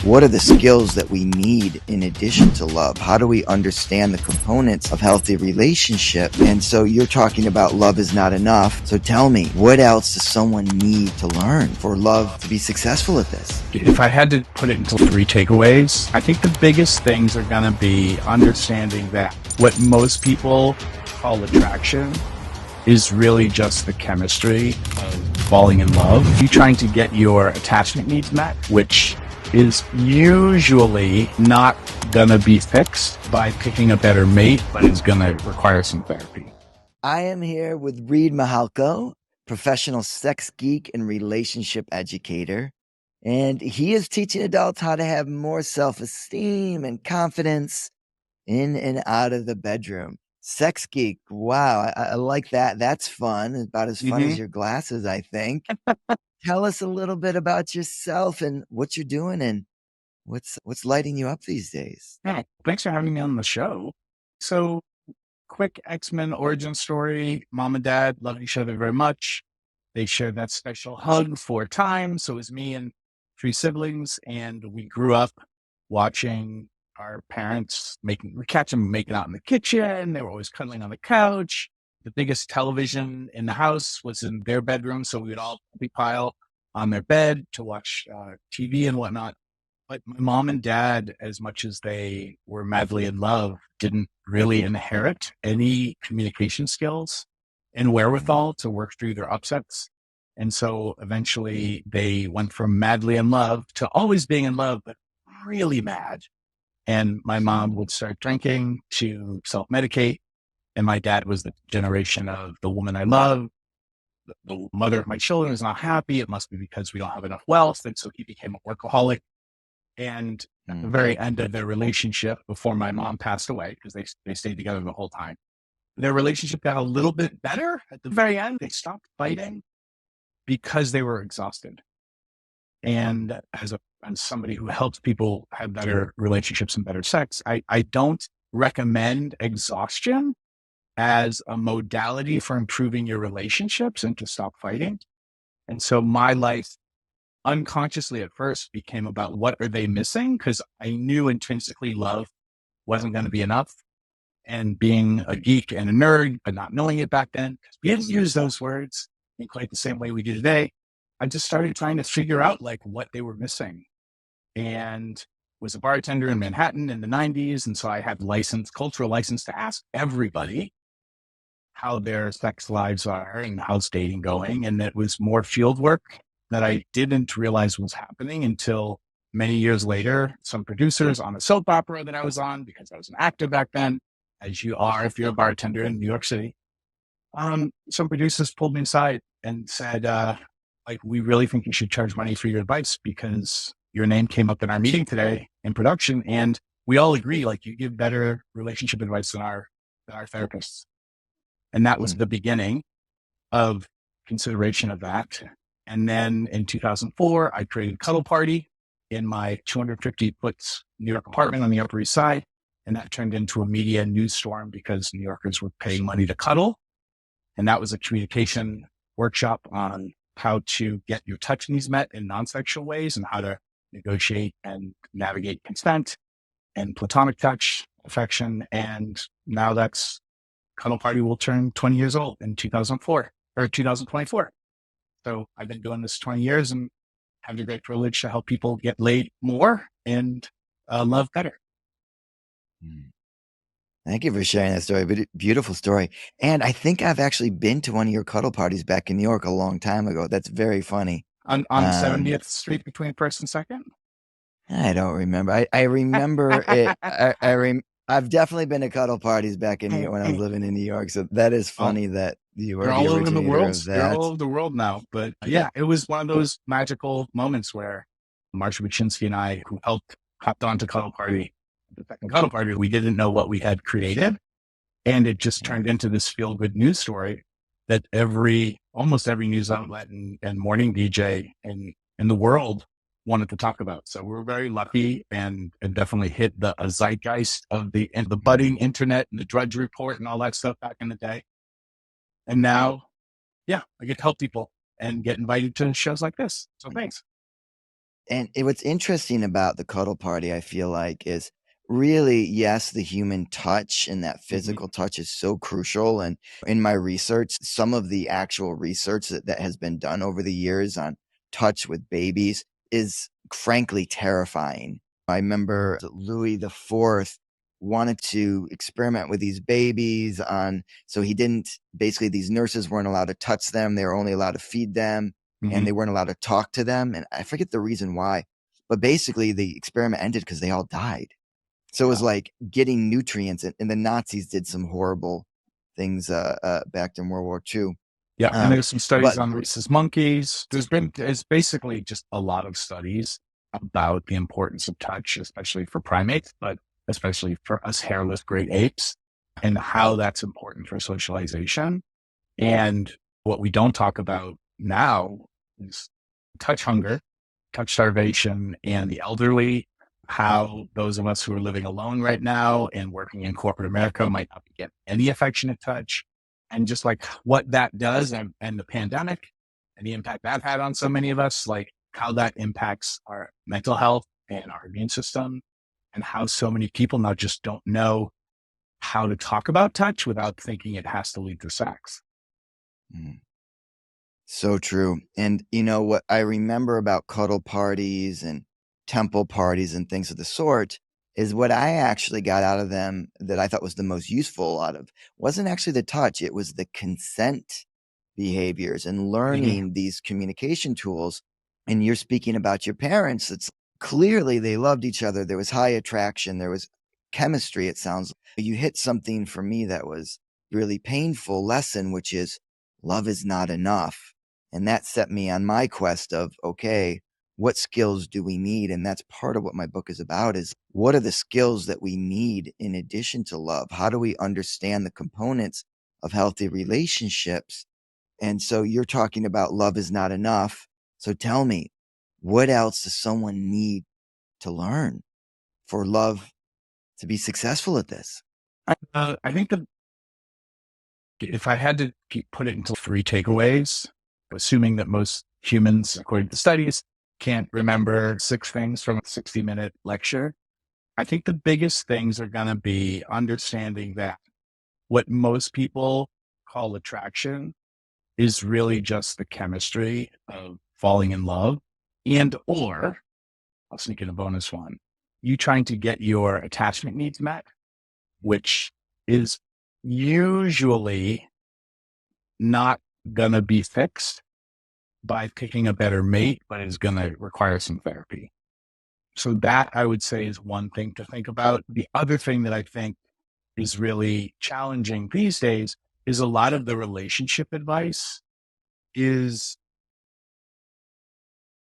What are the skills that we need in addition to love? How do we understand the components of healthy relationship? And so you're talking about love is not enough. So tell me, what else does someone need to learn for love to be successful at this? If I had to put it into 3 takeaways, I think the biggest things are going to be understanding that what most people call attraction is really just the chemistry of falling in love. You're trying to get your attachment needs met, which is usually not going to be fixed by picking a better mate, but it's going to require some therapy. I am here with Reid Mihalko, professional sex geek and relationship educator. And he is teaching adults how to have more self-esteem and confidence in and out of the bedroom. Sex geek. Wow. I like that. That's fun. About as fun as your glasses, I think. Tell us a little bit about yourself and what you're doing and what's lighting you up these days. Yeah, thanks for having me on the show. So, quick X-Men origin story. Mom and dad loved each other very much. They shared that special hug 4 times. So it was me and 3 siblings. And we grew up watching our parents catch them making out in the kitchen. They were always cuddling on the couch. The biggest television in the house was in their bedroom. So we would all pile on their bed to watch TV and whatnot. But my mom and dad, as much as they were madly in love, didn't really inherit any communication skills and wherewithal to work through their upsets. And so eventually they went from madly in love to always being in love, but really mad. And my mom would start drinking to self-medicate. And my dad was the generation of the woman I love. The mother of my children is not happy. It must be because we don't have enough wealth. And so he became a workaholic. And at the very end of their relationship, before my mom passed away, because they stayed together the whole time, their relationship got a little bit better. At the very end, they stopped fighting because they were exhausted. And as somebody who helps people have better relationships and better sex, I don't recommend exhaustion as a modality for improving your relationships and to stop fighting. And so my life unconsciously at first became about what are they missing? Because I knew intrinsically love wasn't going to be enough. And being a geek and a nerd, but not knowing it back then, because we didn't use those words in quite the same way we do today, I just started trying to figure out like what they were missing. And was a bartender in Manhattan in the 90s. And so I had cultural license to ask everybody how their sex lives are and how's dating going. And it was more field work that I didn't realize was happening until many years later. Some producers on a soap opera that I was on, because I was an actor back then, as you are if you're a bartender in New York City. Some producers pulled me aside and said, we really think you should charge money for your advice because your name came up in our meeting today in production. And we all agree, you give better relationship advice than our therapists. And that was the beginning of consideration of that. And then in 2004, I created Cuddle Party in my 250-foot New York apartment on the Upper East Side. And that turned into a media news storm because New Yorkers were paying money to cuddle. And that was a communication workshop on how to get your touch needs met in non-sexual ways and how to negotiate and navigate consent and platonic touch, affection. And now Cuddle Party will turn 20 years old in 2024. So I've been doing this 20 years and have the great privilege to help people get laid more and love better. Thank you for sharing that story. Beautiful story. And I think I've actually been to one of your cuddle parties back in New York a long time ago. That's very funny. On 70th Street between First and Second? I don't remember. I remember it. I've definitely been to cuddle parties back in New York when I was living in New York. So that is funny that you were the all over the originator world. of that. They're all over the world now. But yeah, it was one of those magical moments where Marsha Baczynski and I, who hopped on to Cuddle Party, the second Cuddle Party, we didn't know what we had created. And it just turned into this feel-good news story that almost every news outlet and morning DJ in the world wanted to talk about. So we're very lucky and definitely hit the zeitgeist of the budding internet and the Drudge Report and all that stuff back in the day. And now, I get to help people and get invited to shows like this. So thanks. And what's interesting about the Cuddle Party, I feel like, is really, yes, the human touch and that Mhm. physical touch is so crucial. And in my research, some of the actual research that has been done over the years on touch with babies is frankly terrifying. I remember Louis the Fourth wanted to experiment with these babies on, so he didn't, basically, these nurses weren't allowed to touch them. They were only allowed to feed them and Mhm. they weren't allowed to talk to them. And I forget the reason why, but basically the experiment ended because they all died. So it was Yeah. like getting nutrients, and the Nazis did some horrible things back in World War II. Yeah. And Um, there's some studies but on rhesus monkeys. There's basically just a lot of studies about the importance of touch, especially for primates, but especially for us hairless great apes, and how that's important for socialization. And what we don't talk about now is touch hunger, touch starvation, and the elderly, how those of us who are living alone right now and working in corporate America might not get any affectionate touch. And just like what that does and the pandemic and the impact that had on so many of us, like how that impacts our mental health and our immune system, and how so many people now just don't know how to talk about touch without thinking it has to lead to sex. mm, so true. And you know what I remember about cuddle parties and temple parties and things of the sort is what I actually got out of them that I thought was the most useful out of wasn't actually the touch, it was the consent behaviors and Mhm. learning these communication tools. And you're speaking about your parents. It's clearly they loved each other. There was high attraction. There was chemistry. It sounds like you hit something for me that was really painful lesson, which is love is not enough. And that set me on my quest of, okay, what skills do we need? And that's part of what my book is about is what are the skills that we need in addition to love? How do we understand the components of healthy relationships? And so you're talking about love is not enough. So tell me, what else does someone need to learn for love to be successful at this? I think that if I had to put it into three takeaways, assuming that most humans, according to studies, can't remember six things from a 60-minute lecture, I think the biggest things are going to be understanding that what most people call attraction is really just the chemistry of falling in love, and or I'll sneak in a bonus one, you trying to get your attachment needs met, which is usually not going to be fixed by picking a better mate, but is going to require some therapy. So that I would say is one thing to think about. The other thing that I think is really challenging these days is a lot of the relationship advice is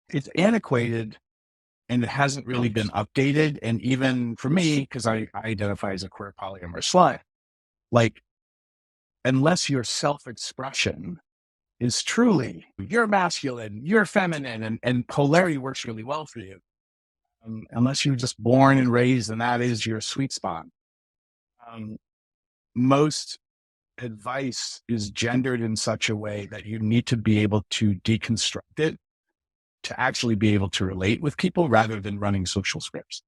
it's antiquated and it hasn't really been updated. And even for me, because I identify as a queer polyamorous slut, like unless your self-expression is truly you're masculine, you're feminine, and polarity works really well for you. Unless you're just born and raised and that is your sweet spot. Um, most advice is gendered in such a way that you need to be able to deconstruct it to actually be able to relate with people rather than running social scripts.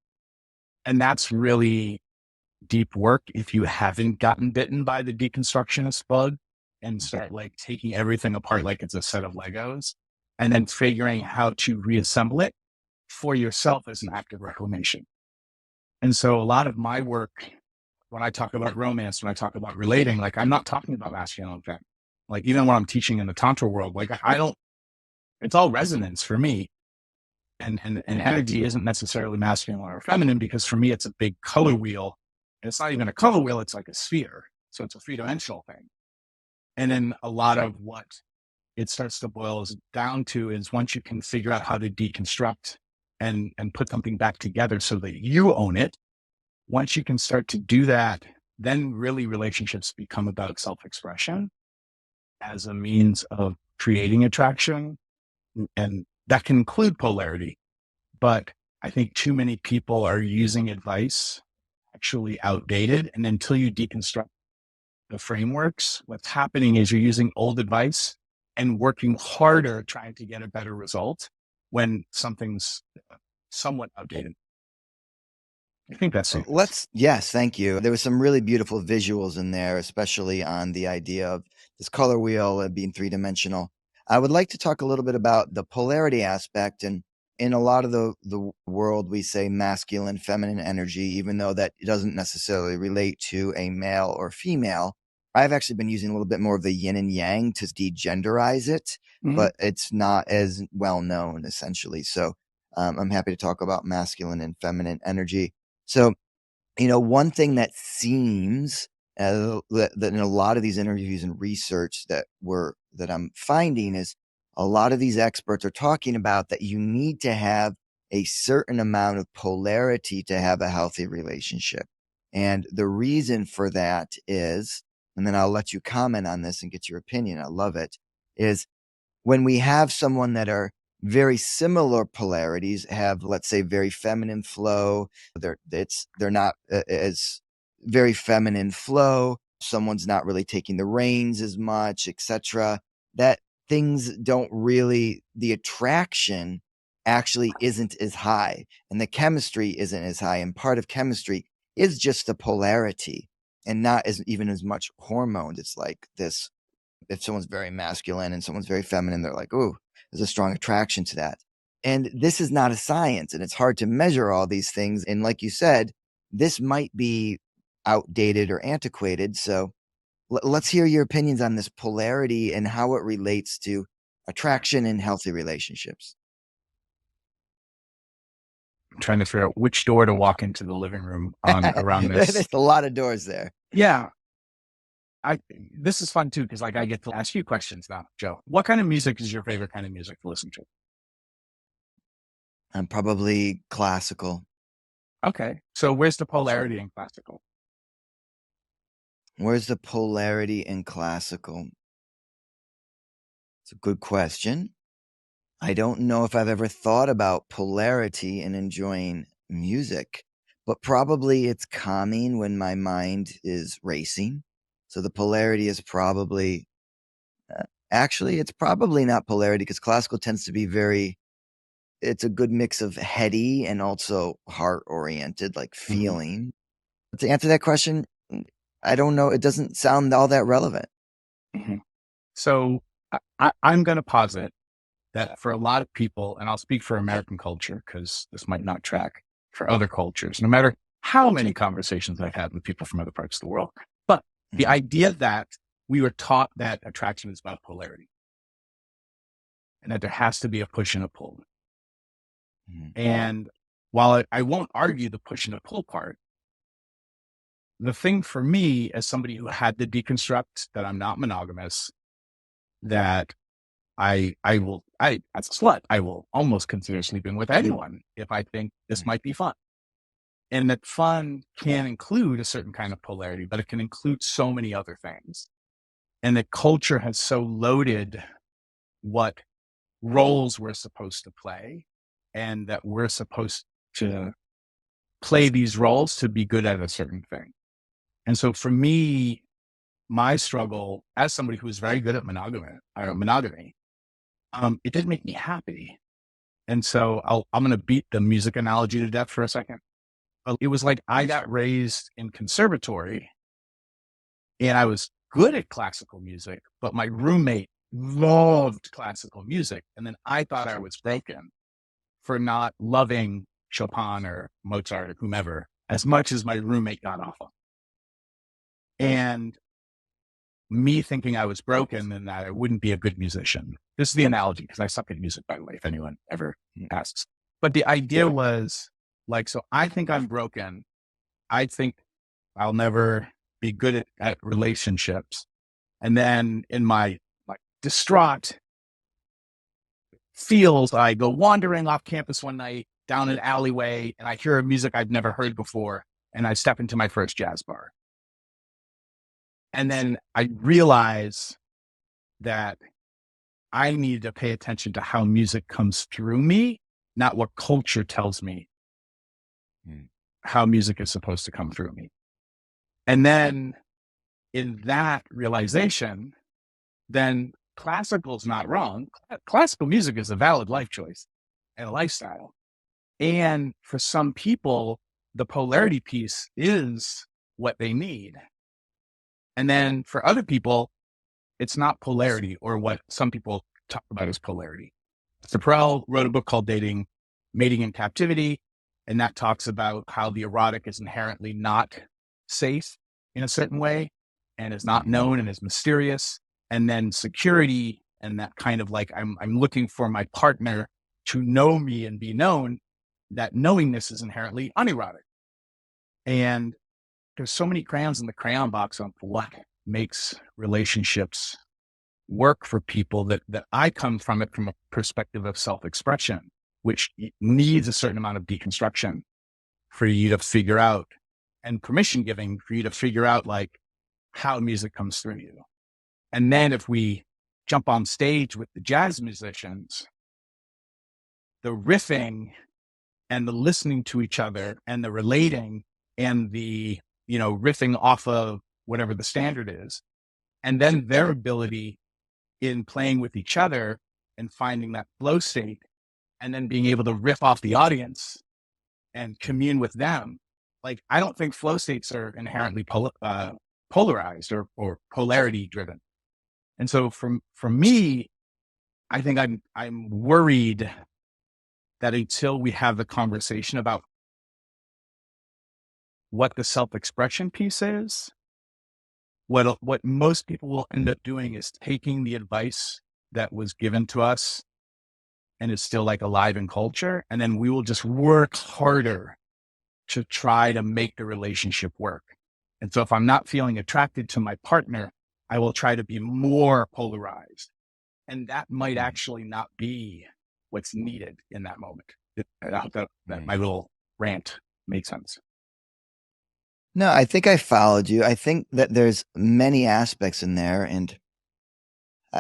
And that's really deep work if you haven't gotten bitten by the deconstructionist bug and start like taking everything apart like it's a set of Legos and then figuring how to reassemble it for yourself as an act of reclamation. And so a lot of my work, when I talk about romance, when I talk about relating, like I'm not talking about masculine and feminine. Like even when I'm teaching in the Tantra world, like I don't, it's all resonance for me. And energy isn't necessarily masculine or feminine because for me, it's a big color wheel. And it's not even a color wheel, it's like a sphere. So it's a three dimensional thing. And then a lot of what it starts to boil down to is once you can figure out how to deconstruct and put something back together so that you own it, once you can start to do that, then really relationships become about self-expression as a means of creating attraction. And that can include polarity. But I think too many people are using advice actually outdated. And until you deconstruct the frameworks, what's happening is you're using old advice and working harder trying to get a better result when something's somewhat outdated. I think that's it. Yes, thank you. There was some really beautiful visuals in there, especially on the idea of this color wheel being three-dimensional. I would like to talk a little bit about the polarity aspect. And in a lot of the world, we say masculine, feminine energy, even though that doesn't necessarily relate to a male or female. I've actually been using a little bit more of the yin and yang to degenderize it, Mm-hmm. but it's not as well known, essentially. So I'm happy to talk about masculine and feminine energy. So, one thing that seems that in a lot of these interviews and research that I'm finding is a lot of these experts are talking about that you need to have a certain amount of polarity to have a healthy relationship. And the reason for that is, and then I'll let you comment on this and get your opinion. I love it, is when we have someone that are very similar polarities, have, let's say, very feminine flow, they're not as very feminine flow, someone's not really taking the reins as much, etc., that things don't really, the attraction actually isn't as high and the chemistry isn't as high, and part of chemistry is just the polarity and not as even as much hormones. It's like this, if someone's very masculine and someone's very feminine, they're like, oh, there's a strong attraction to that. And this is not a science, and it's hard to measure all these things. And like you said, this might be outdated or antiquated. So let's hear your opinions on this polarity and how it relates to attraction in healthy relationships. I'm trying to figure out which door to walk into the living room on around this. There's a lot of doors there. Yeah. This is fun too, because I get to ask you questions now, Joe. What kind of music is your favorite kind of music to listen to? I'm probably classical. Okay. So where's the polarity in classical? Where's the polarity in classical? It's a good question. I don't know if I've ever thought about polarity in enjoying music, but probably it's calming when my mind is racing. So the polarity is probably, actually, it's probably not polarity, because classical tends to be it's a good mix of heady and also heart oriented, like feeling. But to answer that question, I don't know. It doesn't sound all that relevant. Mm-hmm. So I'm going to posit that for a lot of people, and I'll speak for American culture because this might not track for other cultures, no matter how many conversations I've had with people from other parts of the world. But the idea that we were taught that attraction is about polarity and that there has to be a push and a pull. And while I won't argue the push and the pull part, the thing for me as somebody who had to deconstruct that I'm not monogamous, that as a slut, I will almost consider sleeping with anyone if I think this might be fun. And that fun can include a certain kind of polarity, but it can include so many other things. And that culture has so loaded what roles we're supposed to play, and that we're supposed to play these roles to be good at a certain thing. And so for me, my struggle as somebody who is very good at monogamy, it didn't make me happy. And so I'm going to beat the music analogy to death for a second. It was like I got raised in conservatory and I was good at classical music, but my roommate loved classical music. And then I thought I was broken for not loving Chopin or Mozart or whomever as much as my roommate got off on. And me thinking I was broken and that I wouldn't be a good musician. This is the analogy, because I suck at music, by the way, if anyone ever asks. But the idea was like, so I think I'm broken. I think I'll never be good at relationships. And then in my like distraught feels, I go wandering off campus one night down an alleyway and I hear music I've never heard before. And I step into my first jazz bar. And then I realize that I need to pay attention to how music comes through me, not what culture tells me how music is supposed to come through me. And then in that realization, then classical's not wrong. Classical music is a valid life choice. and a lifestyle. And for some people, the polarity piece is what they need. And then for other people, it's not polarity or what some people talk about as polarity. Saprel wrote a book called Mating in Captivity, and that talks about how the erotic is inherently not safe in a certain way and is not known and is mysterious. And then security and that kind of like, I'm looking for my partner to know me and be known, that knowingness is inherently unerotic. And there's so many crayons in the crayon box on what makes relationships work for people that I come from it from a perspective of self-expression, which needs a certain amount of deconstruction for you to figure out, and permission giving for you to figure out like how music comes through you. And then if we jump on stage with the jazz musicians, the riffing and the listening to each other and the relating and the, riffing off of whatever the standard is, and then their ability in playing with each other and finding that flow state, and then being able to riff off the audience and commune with them. Like, I don't think flow states are inherently polarized or polarity driven. And so for me, I think I'm worried that until we have the conversation about what the self-expression piece is, what most people will end up doing is taking the advice that was given to us and is still like alive in culture. And then we will just work harder to try to make the relationship work. And so if I'm not feeling attracted to my partner, I will try to be more polarized. And that might actually not be what's needed in that moment. I hope that my little rant made sense. No, I think I followed you. I think that there's many aspects in there, and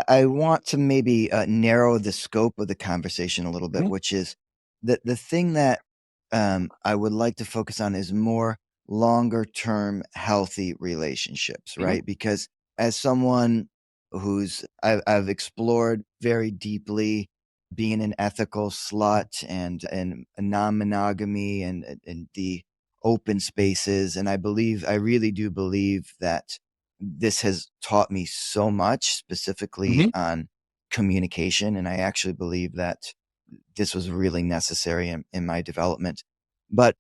I want to maybe narrow the scope of the conversation a little bit, which is the thing that I would like to focus on is more longer term healthy relationships, right? Because as someone I've explored very deeply being an ethical slut and a non-monogamy and the open spaces, and I really do believe that this has taught me so much, specifically on communication, and I actually believe that this was really necessary in my development. But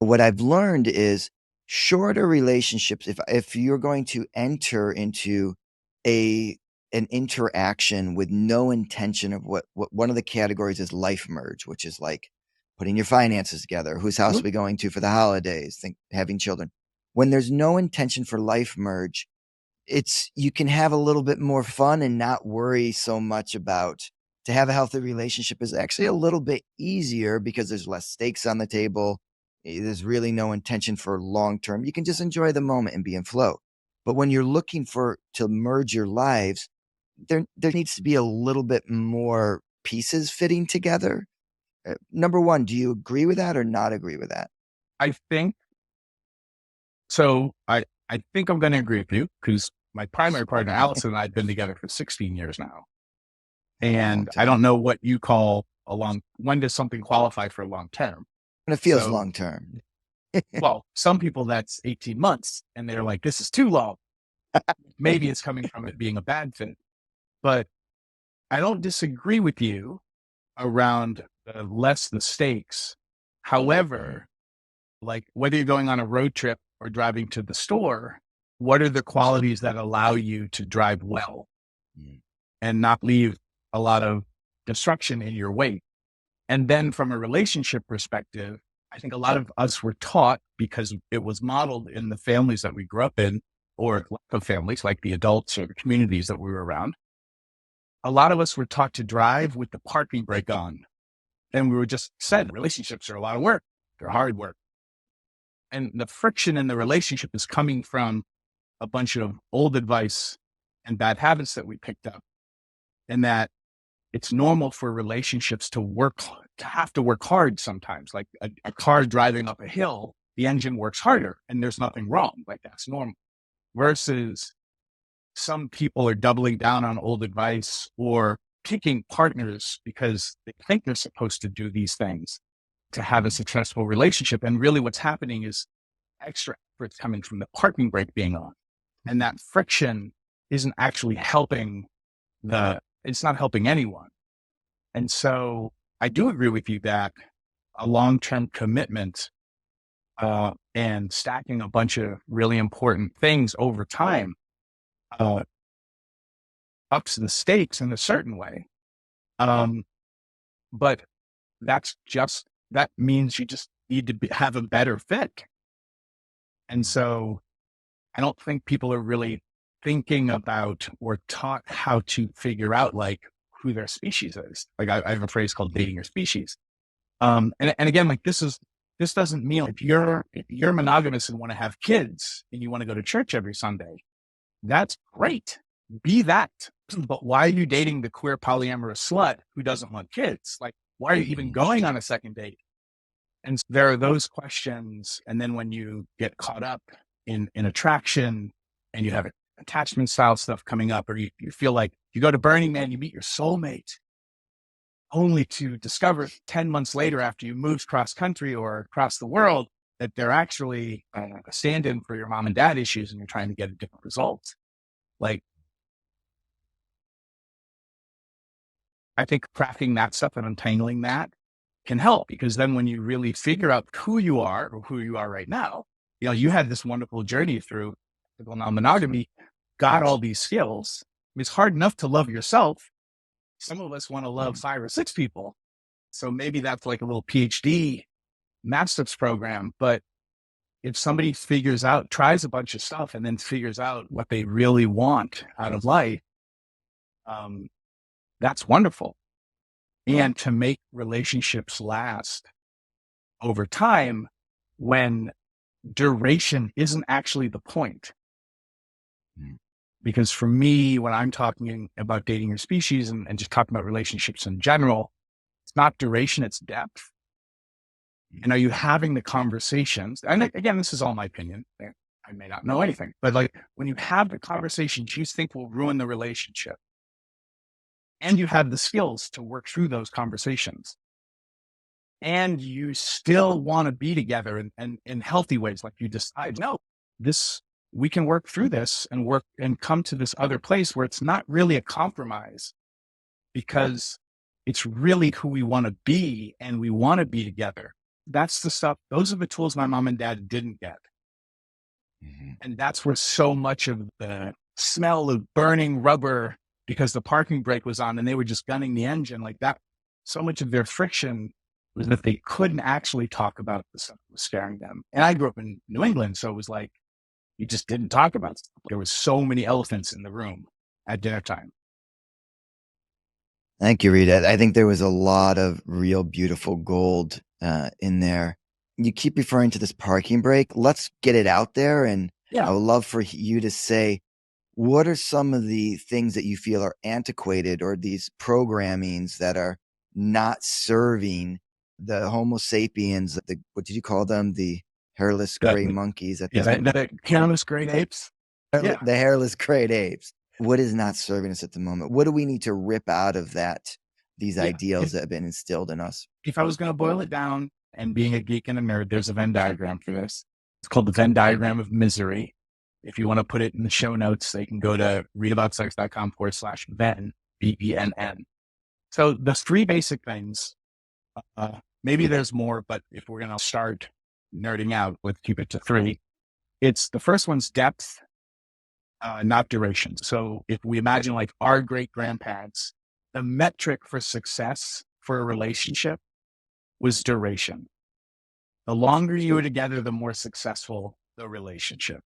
what I've learned is shorter relationships, if you're going to enter into an interaction with no intention of what one of the categories is life merge, which is like putting your finances together, whose house are we going to for the holidays, having children. When there's no intention for life merge, you can have a little bit more fun and not worry so much about. To have a healthy relationship is actually a little bit easier because there's less stakes on the table. There's really no intention for long term. You can just enjoy the moment and be in flow. But when you're looking to merge your lives, there needs to be a little bit more pieces fitting together. Number one, do you agree with that or not agree with that? I think so. I think I'm going to agree with you because my primary partner, Allison, and I have been together for 16 years now. And I don't know what you call when does something qualify for long term? And it feels long term. Well, some people that's 18 months and they're like, this is too long. Maybe it's coming from it being a bad fit, but I don't disagree with you around the stakes. However, like whether you're going on a road trip or driving to the store, what are the qualities that allow you to drive well and not leave a lot of destruction in your wake? And then from a relationship perspective, I think a lot of us were taught, because it was modeled in the families that we grew up in, or lack of families, like the adults or the communities that we were around. A lot of us were taught to drive with the parking brake on. And we were just said, relationships are a lot of work. They're hard work. And the friction in the relationship is coming from a bunch of old advice and bad habits that we picked up. And that it's normal for relationships to have to work hard sometimes. Like a car driving up a hill, the engine works harder and there's nothing wrong. Like that's normal. Versus some people are doubling down on old advice or picking partners because they think they're supposed to do these things to have a successful relationship. And really what's happening is extra efforts coming from the parking brake being on. And that friction isn't actually helping it's not helping anyone. And so I do agree with you that a long-term commitment and stacking a bunch of really important things over time ups the stakes in a certain way. But that means you just need to have a better fit. And so I don't think people are really thinking about or taught how to figure out like who their species is. Like I have a phrase called dating your species. And again, like this doesn't mean if you're monogamous and want to have kids and you want to go to church every Sunday, that's great. Be that. But why are you dating the queer polyamorous slut who doesn't want kids? Like, why are you even going on a second date? And there are those questions. And then when you get caught up in attraction and you have attachment style stuff coming up, or you feel like you go to Burning Man, you meet your soulmate, only to discover 10 months later after you moved cross country or across the world that they're actually a stand-in for your mom and dad issues and you're trying to get a different result. Like, I think cracking that stuff and untangling that can help, because then when you really figure out who you are or who you are right now, you know, you had this wonderful journey through non-monogamy, got all these skills. I mean, it's hard enough to love yourself. Some of us want to love 5 or 6 people. So maybe that's like a little PhD master's program. But if somebody tries a bunch of stuff and then figures out what they really want out of life, that's wonderful. And to make relationships last over time when duration isn't actually the point. Because for me, when I'm talking about dating your species and just talking about relationships in general, it's not duration, it's depth. And are you having the conversations? And again, this is all my opinion. I may not know anything, but like when you have the conversations you think will ruin the relationship, and you have the skills to work through those conversations, and you still want to be together and in healthy ways, like you decide, no, we can work through this and come to this other place where it's not really a compromise, because it's really who we want to be and we want to be together. That's the stuff. Those are the tools my mom and dad didn't get. And that's where so much of the smell of burning rubber because the parking brake was on and they were just gunning the engine like that. So much of their friction was that they couldn't actually talk about the stuff that was scaring them. And I grew up in New England, so it was like, you just didn't talk about stuff. There was so many elephants in the room at dinner time. Thank you, Rita. I think there was a lot of real beautiful gold in there. You keep referring to this parking brake. Let's get it out there. And I would love for you to say, what are some of the things that you feel are antiquated or these programmings that are not serving the Homo sapiens? What did you call them? The hairless gray monkeys? The hairless great apes. The hairless great apes. What is not serving us at the moment? What do we need to rip out of these ideals that have been instilled in us? If I was going to boil it down, and being a geek and a nerd, there's a Venn diagram for this. It's called the Venn diagram of misery. If you want to put it in the show notes, they can go to readaboutsex.com/Venn, VENN. So the 3 basic things, maybe there's more, but if we're going to start nerding out, let's keep it to 3. It's the first one's depth, not duration. So if we imagine like our great grandparents, the metric for success for a relationship was duration. The longer you were together, the more successful the relationship.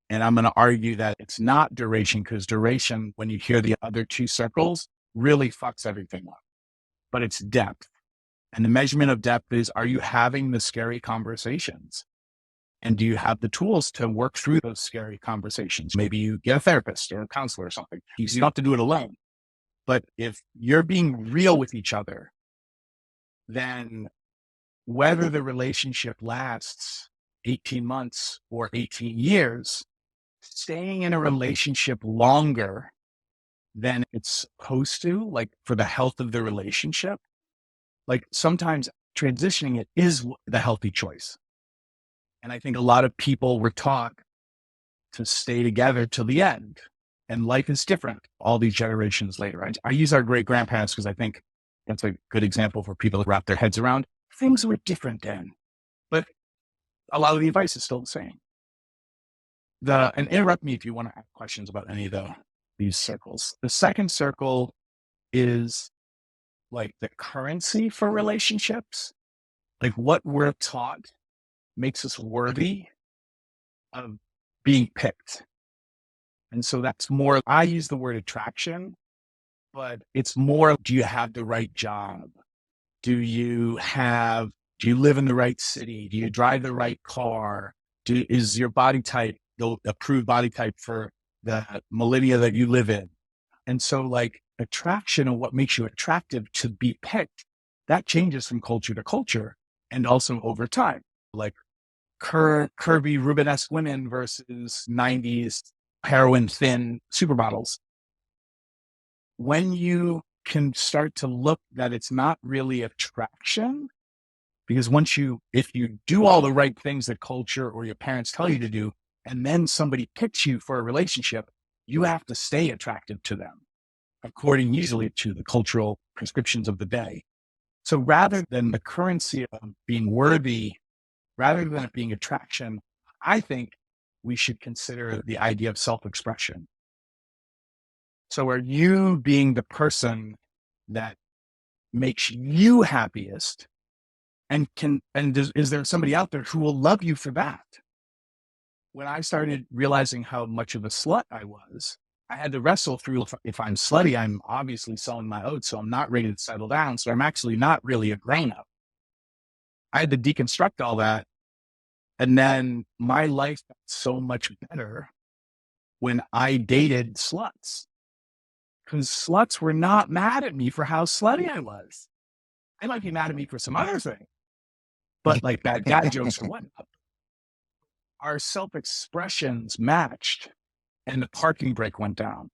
And I'm going to argue that it's not duration, because duration, when you hear the other 2 circles, really fucks everything up. But it's depth. And the measurement of depth is, are you having the scary conversations? And do you have the tools to work through those scary conversations? Maybe you get a therapist or a counselor or something. You don't have to do it alone. But if you're being real with each other, then whether the relationship lasts 18 months or 18 years, staying in a relationship longer than it's supposed to, like for the health of the relationship. Like sometimes transitioning it is the healthy choice. And I think a lot of people were taught to stay together till the end. And life is different all these generations later. I use our great grandparents because I think that's a good example for people to wrap their heads around. Things were different then, but a lot of the advice is still the same. And interrupt me if you want to ask questions about any of these circles. The second circle is like the currency for relationships, like what we're taught makes us worthy of being picked. And so that's more, I use the word attraction, but it's more, do you have the right job? Do you live in the right city? Do you drive the right car? Is your body type the approved body type for the millennia that you live in? And so like attraction and what makes you attractive to be picked, that changes from culture to culture and also over time. Like curvy Rubenesque women versus 90s heroin thin supermodels. When you can start to look that it's not really attraction, because if you do all the right things that culture or your parents tell you to do, and then somebody picks you for a relationship, you have to stay attractive to them, according usually to the cultural prescriptions of the day. So rather than the currency of being worthy, rather than it being attraction, I think we should consider the idea of self-expression. So are you being the person that makes you happiest? And is there somebody out there who will love you for that? When I started realizing how much of a slut I was, I had to wrestle through, if I'm slutty, I'm obviously selling my oats, so I'm not ready to settle down. So I'm actually not really a grown up. I had to deconstruct all that. And then my life got so much better when I dated sluts, because sluts were not mad at me for how slutty I was. They might be mad at me for some other thing, but like bad dad jokes or whatnot. Our self-expressions matched and the parking brake went down.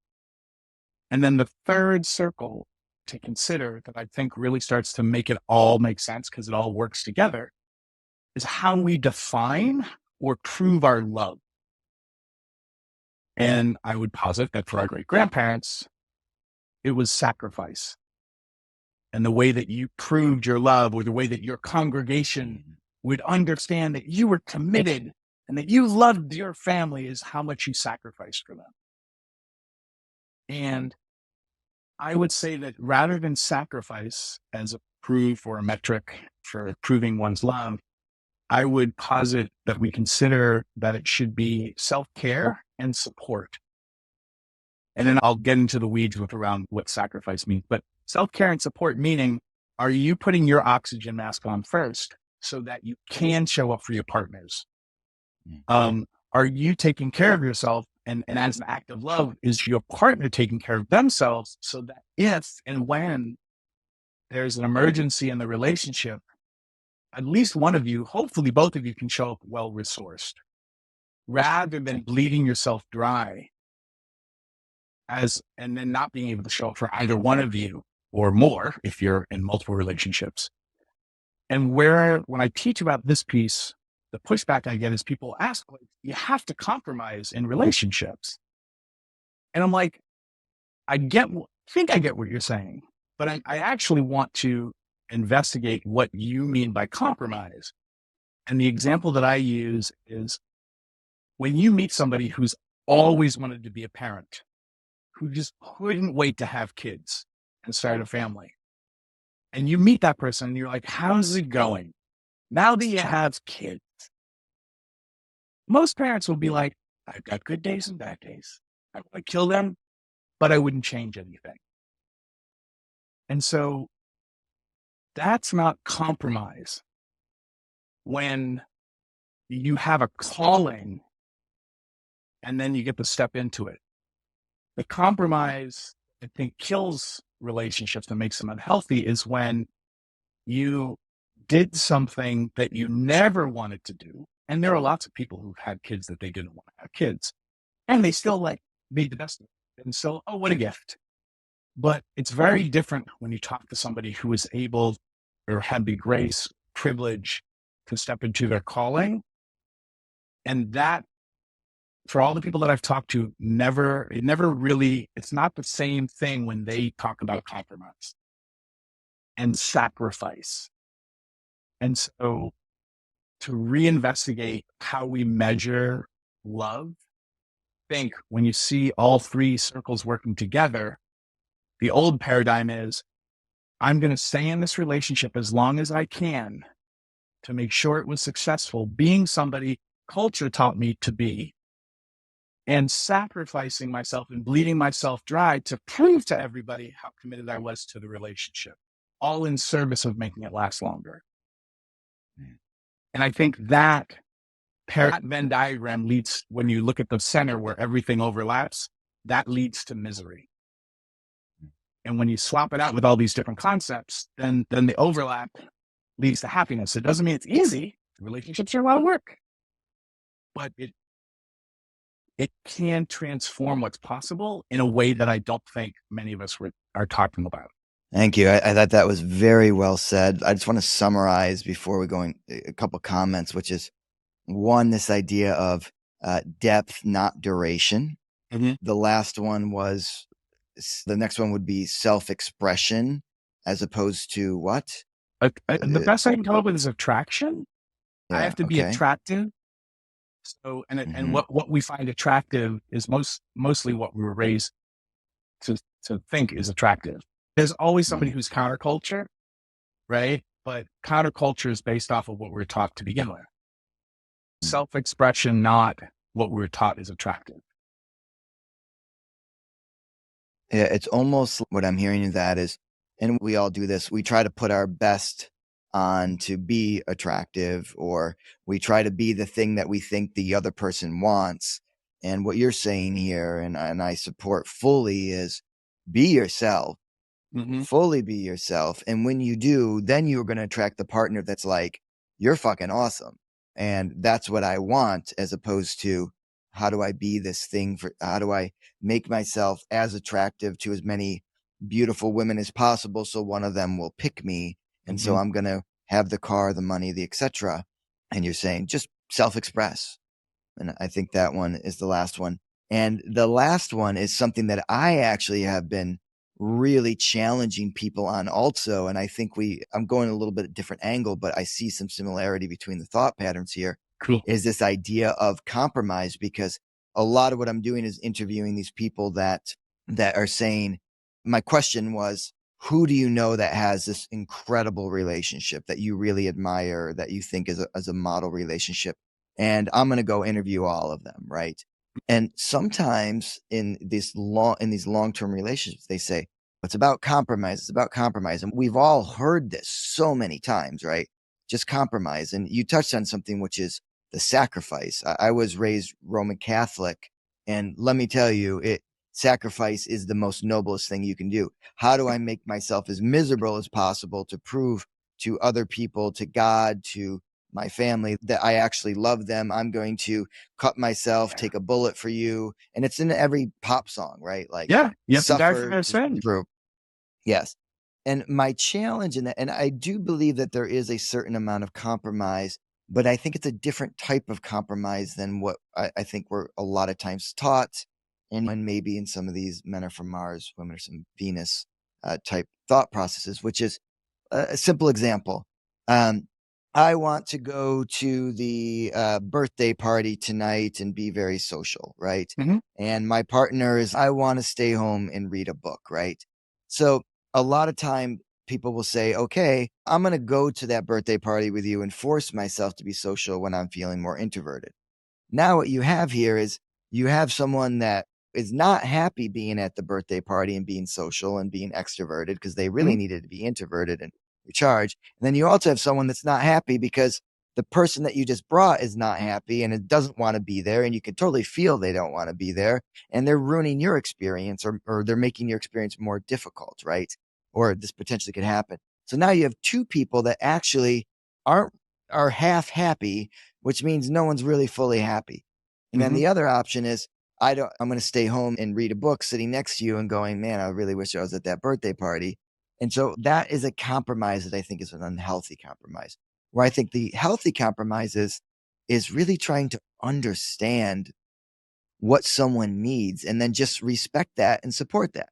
And then the third circle to consider that I think really starts to make it all make sense because it all works together is how we define or prove our love. And I would posit that for our great grandparents, it was sacrifice. And the way that you proved your love or the way that your congregation would understand that you were committed and that you loved your family is how much you sacrificed for them. And I would say that rather than sacrifice as a proof or a metric for proving one's love, I would posit that we consider that it should be self-care and support. And then I'll get into the weeds around what sacrifice means. But self-care and support meaning, are you putting your oxygen mask on first so that you can show up for your partners? Are you taking care of yourself? And as an act of love, is your partner taking care of themselves so that if and when there's an emergency in the relationship, at least one of you, hopefully both of you, can show up well-resourced rather than bleeding yourself dry and then not being able to show up for either one of you or more if you're in multiple relationships. And when I teach about this piece, the pushback I get is people ask, like, you have to compromise in relationships. And I'm like, I think I get what you're saying, but I actually want to investigate what you mean by compromise. And the example that I use is when you meet somebody who's always wanted to be a parent, who just couldn't wait to have kids and start a family. And you meet that person and you're like, how's it going? Now that you have kids, most parents will be like, I've got good days and bad days. I want to kill them, but I wouldn't change anything. And so that's not compromise. When you have a calling and then you get to step into it. The compromise, I think, kills relationships and makes them unhealthy is when you did something that you never wanted to do. And there are lots of people who've had kids that they didn't want to have kids. And they still made the best of it. And so, oh, what a gift. But it's very different when you talk to somebody who is able or had the grace, privilege to step into their calling. And that, for all the people that I've talked to, it never really, it's not the same thing when they talk about compromise and sacrifice. And so to reinvestigate how we measure love, think when you see all three circles working together, the old paradigm is I'm going to stay in this relationship as long as I can to make sure it was successful, being somebody culture taught me to be, and sacrificing myself and bleeding myself dry to prove to everybody how committed I was to the relationship, all in service of making it last longer. And I think that Venn diagram leads, when you look at the center where everything overlaps, that leads to misery. And when you swap it out with all these different concepts, then the overlap leads to happiness. It doesn't mean it's easy. Relationships are a lot of work, but it can transform what's possible in a way that I don't think many of us are talking about. Thank you. I thought that was very well said. I just want to summarize before we go in a couple comments, which is one, this idea of depth, not duration. Mm-hmm. The last one was, the next one would be self-expression as opposed to what? The best I can come up with is attraction. Yeah, I have to be attractive. So, and what we find attractive is mostly what we were raised to think is attractive. There's always somebody who's counterculture, right? But counterculture is based off of what we're taught to begin with. Self-expression, not what we're taught is attractive. Yeah, it's almost what I'm hearing in that is, and we all do this, we try to put our best on to be attractive, or we try to be the thing that we think the other person wants. And what you're saying here, and I support fully, is be yourself, fully be yourself. And when you do, then you're going to attract the partner that's like, you're fucking awesome. And that's what I want, as opposed to, how do I be this thing how do I make myself as attractive to as many beautiful women as possible so one of them will pick me. And so I'm going to have the car, the money, the etc. And you're saying just self-express. And I think that one is the last one. And the last one is something that I actually have been really challenging people on also. And I think I'm going a little bit different angle, but I see some similarity between the thought patterns here. Cool. Is this idea of compromise, because a lot of what I'm doing is interviewing these people that are saying, my question was, who do you know that has this incredible relationship that you really admire, that you think is a model relationship? And I'm going to go interview all of them. Right. And sometimes in these long-term relationships, they say, it's about compromise. It's about compromise. And we've all heard this so many times, right? Just compromise. And you touched on something, which is the sacrifice. I was raised Roman Catholic, and let me tell you, sacrifice is the most noblest thing you can do. How do I make myself as miserable as possible to prove to other people, to God, to my family, that I actually love them? I'm going to cut myself, take a bullet for you. And it's in every pop song, right? Like, yeah, you have to die for suffer their sin. through. Yes. And my challenge in that, and I do believe that there is a certain amount of compromise, but I think it's a different type of compromise than what I think we're a lot of times taught. And maybe in some of these men are from Mars, women are from Venus type thought processes, which is a simple example. I want to go to the birthday party tonight and be very social, right? And my partner is, I want to stay home and read a book, right? So a lot of time people will say, okay, I'm going to go to that birthday party with you and force myself to be social when I'm feeling more introverted. Now what you have here is you have someone that is not happy being at the birthday party and being social and being extroverted because they really needed to be introverted and recharge. And then you also have someone that's not happy because the person that you just brought is not happy and it doesn't want to be there. And you can totally feel they don't want to be there, and they're ruining your experience, or they're making your experience more difficult, right? Or this potentially could happen. So now you have two people that actually are half happy, which means no one's really fully happy. And then the other option is, I'm going to stay home and read a book sitting next to you and going, man, I really wish I was at that birthday party. And so that is a compromise that I think is an unhealthy compromise. Where I think the healthy compromise is really trying to understand what someone needs and then just respect that and support that.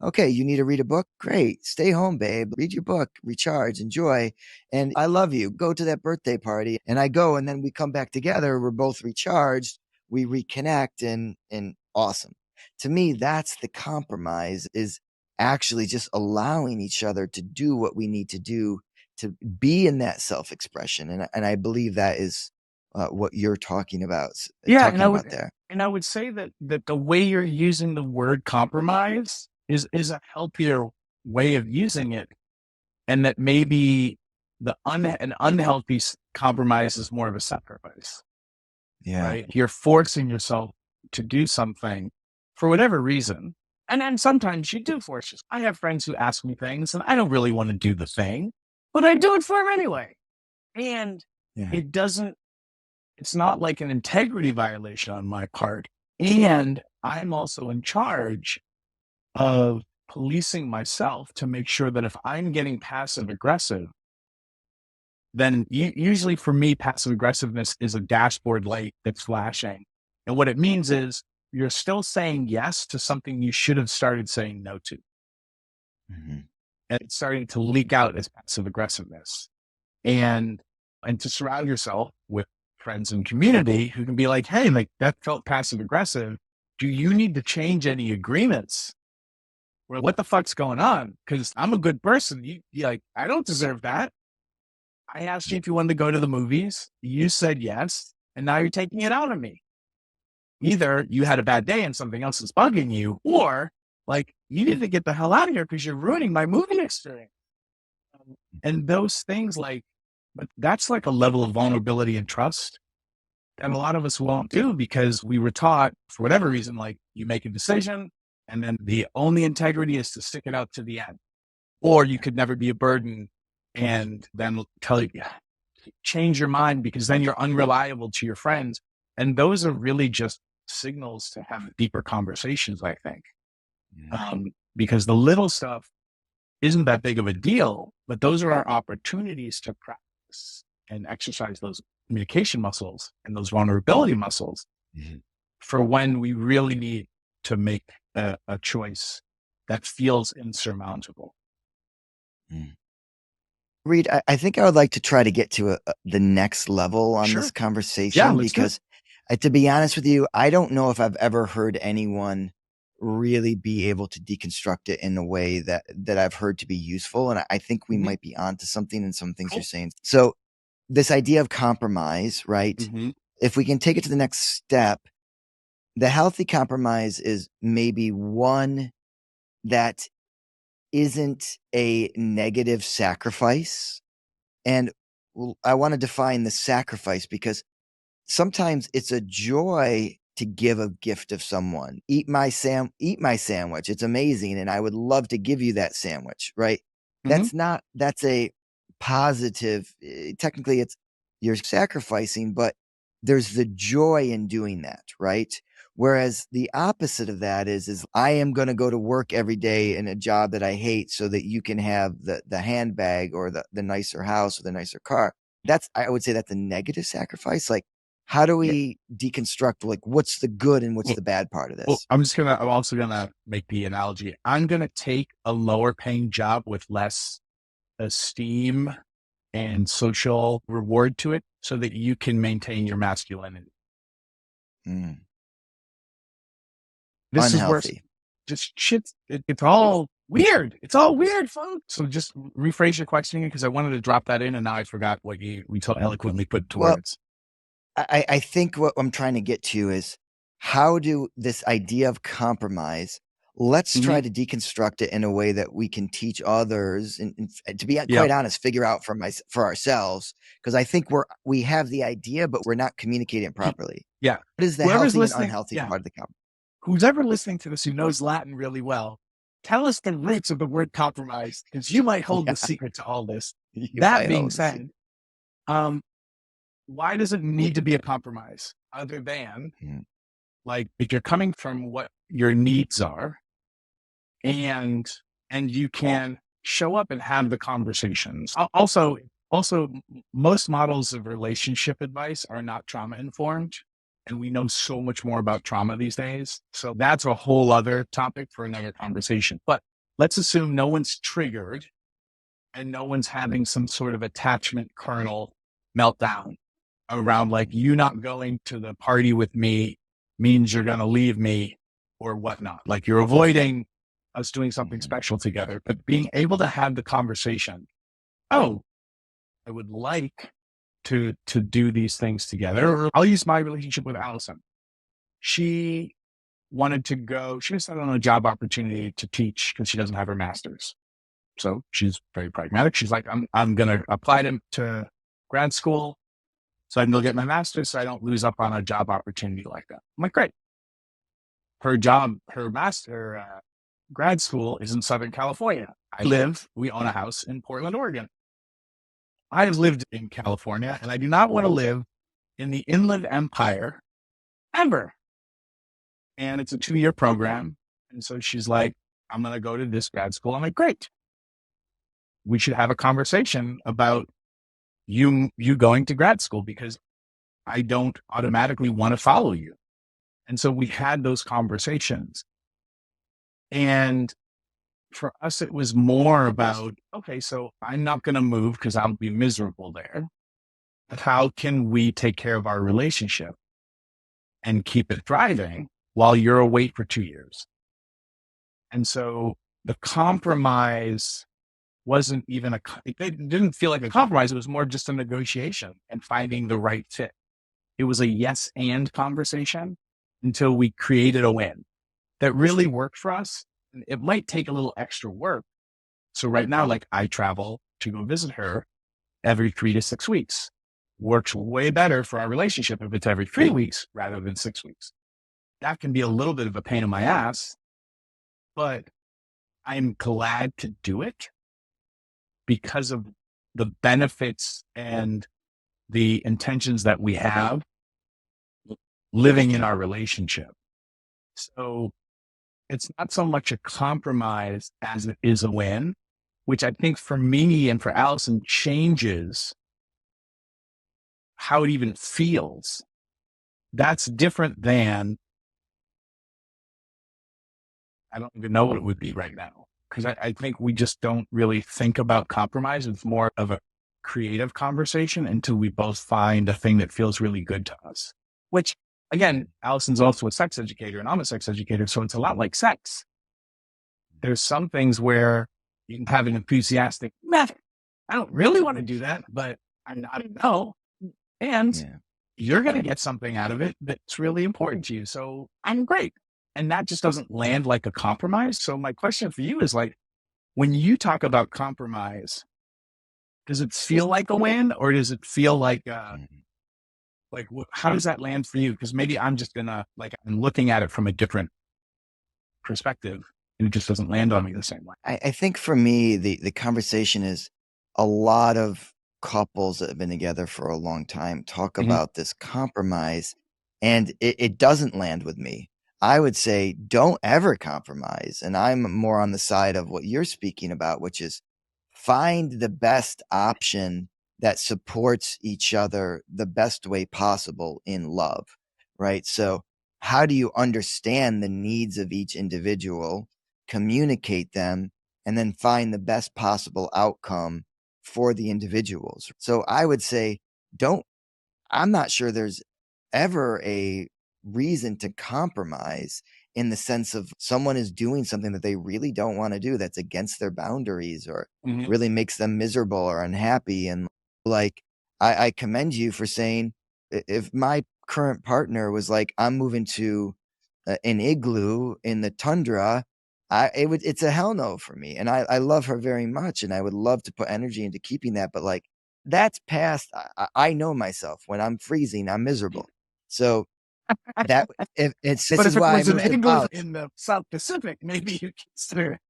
Okay, you need to read a book? Great. Stay home, babe. Read your book, recharge, enjoy. And I love you. Go to that birthday party. And I go, and then we come back together. We're both recharged. We reconnect and awesome. To me, that's the compromise, is actually just allowing each other to do what we need to do to be in that self-expression. And I believe that is what you're talking about, Yeah, there. and I would say that the way you're using the word compromise is a healthier way of using it, and that maybe an unhealthy compromise is more of a sacrifice, Yeah. right? You're forcing yourself to do something for whatever reason. And then sometimes you do force yourself. I have friends who ask me things and I don't really want to do the thing, but I do it for them anyway. And Yeah. it doesn't, it's not like an integrity violation on my part. And I'm also in charge of policing myself to make sure that if I'm getting passive aggressive, then usually for me, passive aggressiveness is a dashboard light that's flashing. And what it means is you're still saying yes to something you should have started saying no to. Mhm. And it's starting to leak out as passive aggressiveness. And to surround yourself with friends and community who can be like, hey, like that felt passive aggressive. Do you need to change any agreements? Or what the fuck's going on? Because I'm a good person. You like, I don't deserve that. I asked you if you wanted to go to the movies. You said yes. And now you're taking it out on me. Either you had a bad day and something else is bugging you, or like you need to get the hell out of here because you're ruining my movie experience. And those things, like, but that's like a level of vulnerability and trust that a lot of us won't do because we were taught for whatever reason, like you make a decision and then the only integrity is to stick it out to the end, or you could never be a burden and then tell you, change your mind because then you're unreliable to your friends. And those are really just signals to have deeper conversations, I think. Yeah. Because the little stuff isn't that big of a deal, but those are our opportunities to practice and exercise those communication muscles and those vulnerability muscles Mhm. for when we really need to make a choice that feels insurmountable. Mm. Reid, I think I would like to try to get to the next level on this Sure. Yeah, conversation let's do it. because, to be honest with you, I don't know if I've ever heard anyone really be able to deconstruct it in a way that I've heard to be useful. And I think we Mhm. might be onto something in some things you're Cool. saying. So, this idea of compromise, right? Mhm. If we can take it to the next step, the healthy compromise is maybe one that isn't a negative sacrifice. And I want to define the sacrifice because sometimes it's a joy to give a gift of someone. Eat my sandwich. It's amazing and I would love to give you that sandwich, right? Mhm. That's a positive, technically it's you're sacrificing, but there's the joy in doing that, right? Whereas the opposite of that is I am going to go to work every day in a job that I hate so that you can have the handbag or the nicer house or the nicer car. I would say that's a negative sacrifice. Like, how do Yeah. we deconstruct like what's the good and what's Well, the bad part of well, this? I'm also gonna make the analogy. I'm gonna take a lower paying job with less esteem and social reward to it so that you can maintain your masculinity. Mm, This is where unhealthy. just shit, it's all weird. It's all weird, folks. So just rephrase your questioning because I wanted to drop that in and now I forgot what we so eloquently put to Well, words. I think what I'm trying to get to is how do this idea of compromise, let's Hmm. try to deconstruct it in a way that we can teach others and to be Yeah. quite honest, figure out for ourselves. Because I think we have the idea, but we're not communicating it properly. Yeah. What is the Whoever's healthy and listening, unhealthy yeah. part of the compromise? Who's ever listening to this who knows Latin really well, tell us the roots of the word compromise, because you might hold Yeah, the secret to all this. you That might being hold the secret. said, um, why does it need to be a compromise other than Mm, Like if you're coming from what your needs are, and you can show up and have the conversations. Also, most models of relationship advice are not trauma informed, and we know so much more about trauma these days. So that's a whole other topic for another conversation. But let's assume no one's triggered and no one's having some sort of attachment kernel meltdown around like you not going to the party with me means you're going to leave me or whatnot. Like you're avoiding us doing something Mhm. special together, but being able to have the conversation. Oh, I would like to do these things together. Or I'll use my relationship with Allison. She wanted to go. She missed out on a job opportunity to teach because she doesn't have her master's. So she's very pragmatic. She's like, I'm going to apply to grad school so I can go get my master's so I don't lose up on a job opportunity like that. I'm like, great. Her grad school is in Southern California. We own a house in Portland, Oregon. I have lived in California and I do not want to live in the Inland Empire ever. And it's a 2-year program. And so she's like, I'm going to go to this grad school. I'm like, great. We should have a conversation about you going to grad school because I don't automatically want to follow you. And so we had those conversations. And for us, it was more about, okay, so I'm not going to move because I'll be miserable there. But how can we take care of our relationship and keep it thriving while you're away for 2 years? And so the compromise wasn't even it didn't feel like a compromise. It was more just a negotiation and finding the right fit. It was a yes and conversation until we created a win that really worked for us. It might take a little extra work. So right now, like I travel to go visit her every 3 to 6 weeks. Works way better for our relationship if it's every 3 weeks rather than 6 weeks. That can be a little bit of a pain in my ass, but I'm glad to do it because of the benefits and the intentions that we have living in our relationship. So it's not so much a compromise as it is a win, which I think for me and for Allison changes how it even feels. That's different than, I don't even know what it would be right now. Because I think we just don't really think about compromise. It's more of a creative conversation until we both find a thing that feels really good to us. Which, again, Allison's also a sex educator and I'm a sex educator. So it's a lot like sex. There's some things where you can have an enthusiastic, man, I don't really want to do that, but I'm not no. And Yeah. you're going to get something out of it that's really important to you. So I'm great. And that just doesn't land like a compromise. So my question for you is like, when you talk about compromise, does it feel like a win or does it feel Mhm. like, how does that land for you? Because maybe I'm just gonna, like, I'm looking at it from a different perspective and it just doesn't land on me the same way. I think for me, the conversation is a lot of couples that have been together for a long time talk Mhm. about this compromise, and it doesn't land with me. I would say don't ever compromise. And I'm more on the side of what you're speaking about, which is find the best option that supports each other the best way possible in love, right? So, how do you understand the needs of each individual, communicate them, and then find the best possible outcome for the individuals? So, I would say, don't, I'm not sure there's ever a reason to compromise in the sense of someone is doing something that they really don't want to do that's against their boundaries or Mhm. really makes them miserable or unhappy. And like, I commend you for saying, if my current partner was like, I'm moving to an igloo in the tundra, it's a hell no for me. And I love her very much. And I would love to put energy into keeping that. But like, that's past. I know myself. When I'm freezing, I'm miserable. So that if it's this But is if it why I was an moved to igloo college. in the South Pacific, maybe you consider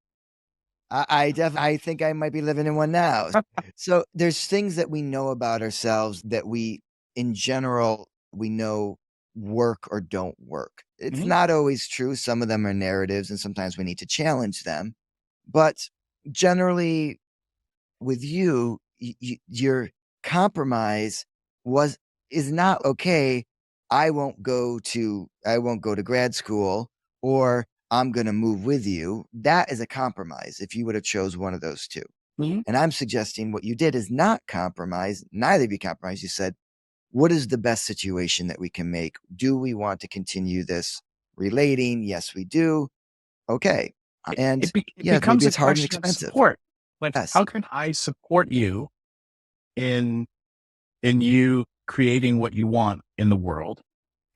I think I might be living in one now. it. So there's things that we know about ourselves that we, in general, we know work or don't work. It's Hmm. not always true. Some of them are narratives, and sometimes we need to challenge them. But generally, with you, your compromise was is not okay. I won't go to grad school, or I'm going to move with you. That is a compromise if you would have chose one of those two. Hmm. And I'm suggesting what you did is not compromise. Neither of you compromised. You said, what is the best situation that we can make? Do we want to continue this relating? Yes, we do. Okay. And It yeah, maybe becomes a it's hard and question of expensive. support. Like, Yes. how can I support you in you creating what you want in the world?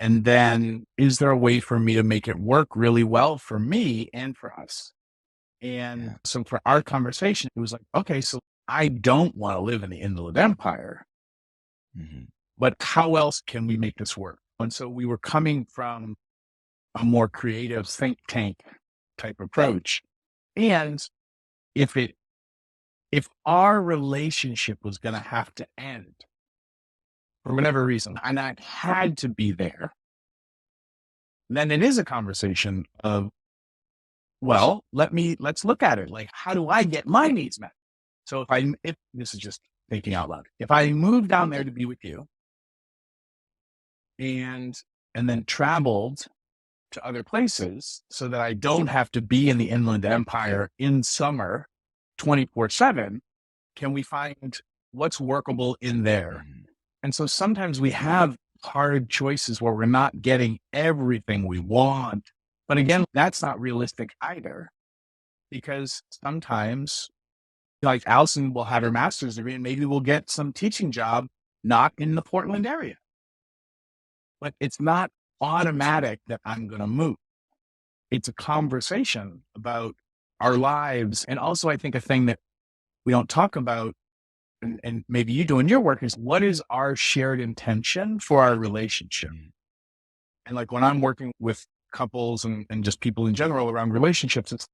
And then is there a way for me to make it work really well for me and for us? And Yeah. so for our conversation, it was like, okay, so I don't want to live in the Inland Empire, Mhm. but how else can we make this work? And so we were coming from a more creative think tank type approach. And if it if our relationship was going to have to end for whatever reason, and I had to be there, then it is a conversation of, well, let's look at it. Like, how do I get my needs met? So if this is just thinking out loud, if I move down there to be with you and then traveled to other places so that I don't have to be in the Inland Empire in summer 24/7, can we find what's workable in there? Mhm. And so sometimes we have hard choices where we're not getting everything we want. But again, that's not realistic either, because sometimes, like Allison will have her master's degree and maybe we'll get some teaching job not in the Portland area. But it's not automatic that I'm going to move. It's a conversation about our lives. And also, I think a thing that we don't talk about, and maybe you do in your work, is what is our shared intention for our relationship? Mhm. And like when I'm working with couples and just people in general around relationships, it's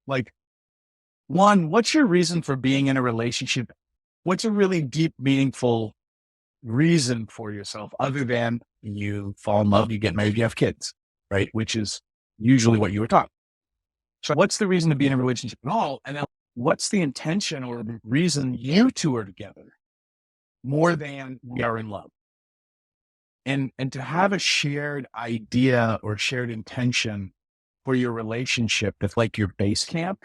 like, one, what's your reason for being in a relationship? What's a really deep, meaningful reason for yourself other than you fall in love, you get married, you have kids, right? Which is usually what you were taught. So what's the reason to be in a relationship at all? And then what's the intention or the reason you two are together more than we are in love? And to have a shared idea or shared intention for your relationship that's like your base camp,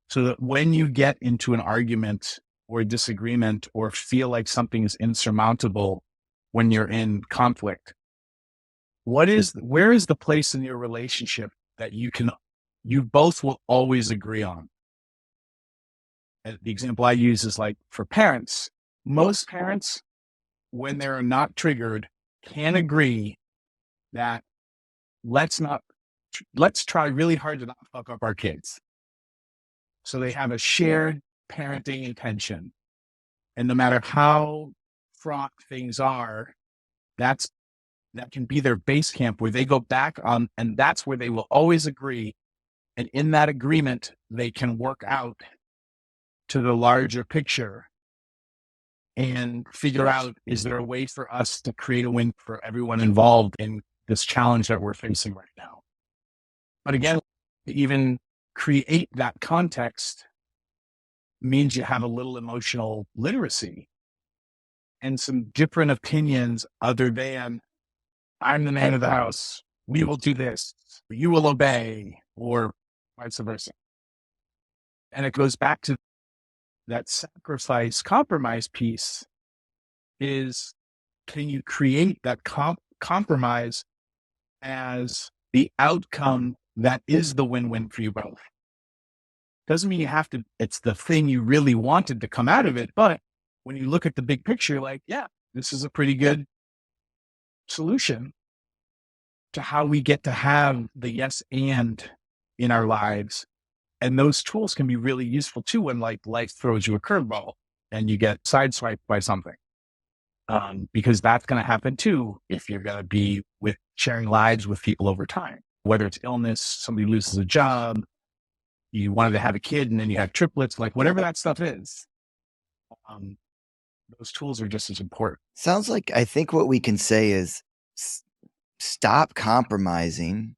so that when you get into an argument or a disagreement or feel like something is insurmountable when you're in conflict, where is the place in your relationship that you both will always agree on? And the example I use is like for parents, most parents, when they're not triggered, can agree that let's not, let's try really hard to not fuck up our kids. So they have a shared parenting intention. And no matter how fraught things are, that's, that can be their base camp where they go back on, and that's where they will always agree. And in that agreement, they can work out to the larger picture and figure out, is there a way for us to create a win for everyone involved in this challenge that we're facing right now? But again, to even create that context means you have a little emotional literacy and some different opinions other than, I'm the man of the house, we will do this, you will obey, or vice versa. And it goes back to that sacrifice compromise piece is, can you create that compromise as the outcome that is the win-win for you both? Doesn't mean you have to, it's the thing you really wanted to come out of it. But when you look at the big picture, like, yeah, this is a pretty good solution to how we get to have the yes and in our lives. And those tools can be really useful too when like life throws you a curveball and you get sideswiped by something. Because that's going to happen too if you're going to be with sharing lives with people over time, whether it's illness, somebody loses a job, you wanted to have a kid and then you have triplets, like whatever that stuff is. Um, those tools are just as important. Sounds like I think what we can say is stop compromising,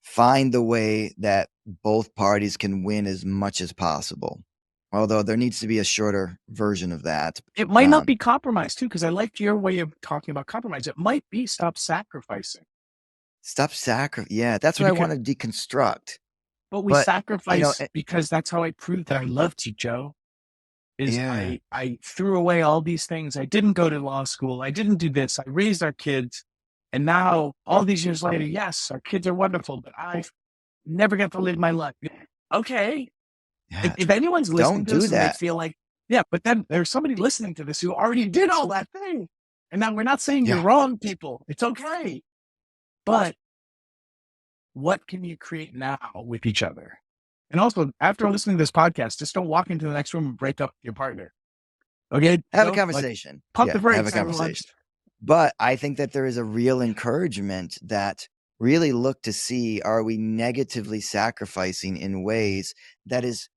find the way that both parties can win as much as possible. Although there needs to be a shorter version of that. It might not be compromise too, because I liked your way of talking about compromise. It might be stop sacrificing. Yeah, that's what I want to deconstruct. But we But sacrifice because that's how I proved that I loved you, Joe. yeah, I threw away all these things. I didn't go to law school. I didn't do this. I raised our kids. And now, all these years later, yes, our kids are wonderful, but I never got to live my life. Okay. yeah, If anyone's listening don't to do this and they that. feel like, yeah, but then there's somebody listening to this who already did all that thing. And now we're not saying you're Yeah, wrong, people. It's okay. But what can you create now with each other? And also, after listening to this podcast, just don't walk into the next room and break up your partner. Okay? have a Don't, like, conversation. pump Yeah, the have a brakes, everyone. conversation. But I think that there is a real encouragement that really look to see, are we negatively sacrificing in ways that is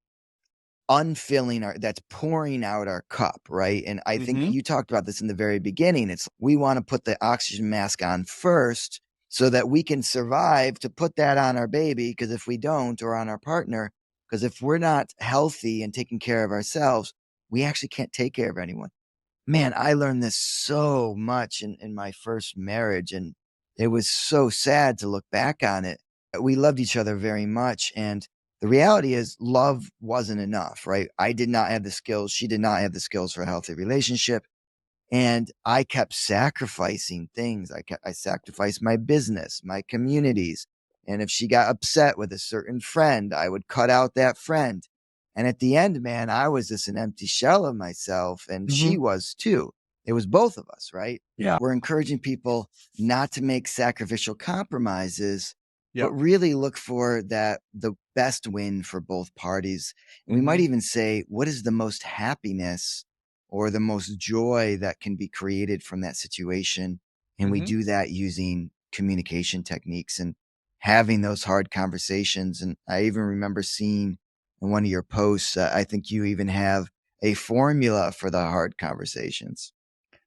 unfilling that's pouring out our cup, right? And I think you talked about this in the very beginning. It's we want to put the oxygen mask on first so that we can survive to put that on our baby, because if we don't, or on our partner, because if we're not healthy and taking care of ourselves, we actually can't take care of anyone. Man, I learned this so much in my first marriage, and it was so sad to look back on it. We loved each other very much, and the reality is love wasn't enough, right? I did not have the skills. She did not have the skills for a healthy relationship. And I kept sacrificing things. I sacrificed my business, my communities. And if she got upset with a certain friend, I would cut out that friend. And at the end, man, I was just an empty shell of myself, and she was too. It was both of us, right? Yeah. We're encouraging people not to make sacrificial compromises, Yep. but really look for the best win for both parties. And we might even say, what is the most happiness or the most joy that can be created from that situation? And we do that using communication techniques and having those hard conversations. And I even remember seeing in one of your posts, I think you even have a formula for the hard conversations.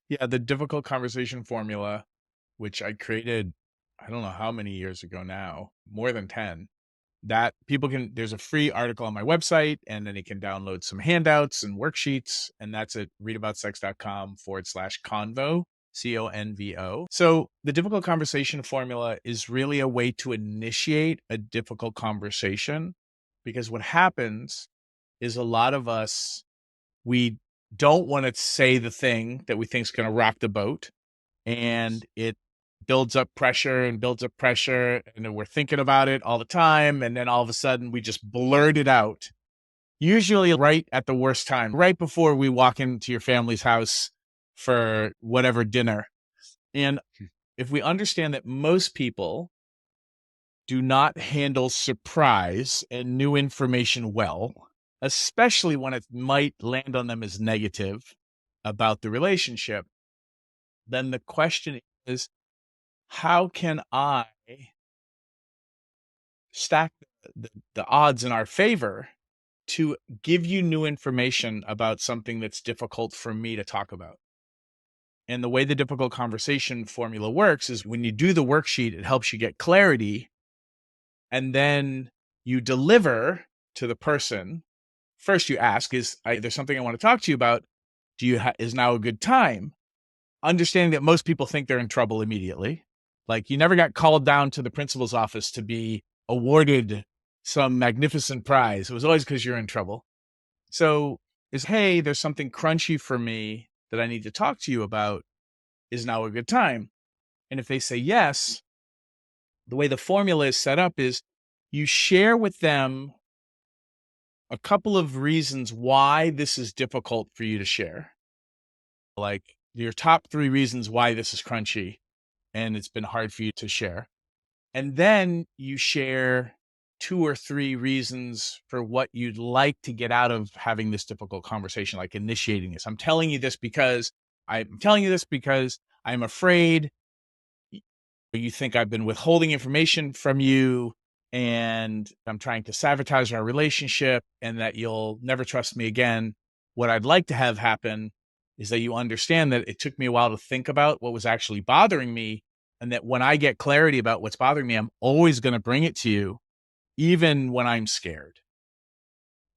Yeah, the difficult conversation formula, which I created, I don't know how many years ago now, more than 10. That people can, there's a free article on my website, and then you can download some handouts and worksheets. And that's at readaboutsex.com/convo, CONVO. So the difficult conversation formula is really a way to initiate a difficult conversation, because what happens is a lot of us, we don't want to say the thing that we think is going to rock the boat, and it builds up pressure and builds up pressure, and then we're thinking about it all the time, and then all of a sudden we just blurt it out, usually right at the worst time, right before we walk into your family's house for whatever dinner. And if we understand that most people do not handle surprise and new information well, especially when it might land on them as negative about the relationship, then the question is, how can I stack the odds in our favor to give you new information about something that's difficult for me to talk about? And the way the difficult conversation formula works is when you do the worksheet, it helps you get clarity, and then you deliver to the person. First, you ask, there's something I want to talk to you about? Is now a good time? Understanding that most people think they're in trouble immediately. Like, you never got called down to the principal's office to be awarded some magnificent prize. It was always because you're in trouble. So hey, there's something crunchy for me that I need to talk to you about. Is now a good time? And if they say yes, the way the formula is set up is you share with them a couple of reasons why this is difficult for you to share. Like your top 3 reasons why this is crunchy and it's been hard for you to share. And then you share 2 or 3 reasons for what you'd like to get out of having this difficult conversation, like initiating this. I'm telling you this because I'm afraid you think I've been withholding information from you, and I'm trying to sabotage our relationship, and that you'll never trust me again. What I'd like to have happen is that you understand that it took me a while to think about what was actually bothering me, And that when I get clarity about what's bothering me, I'm always going to bring it to you, even when I'm scared.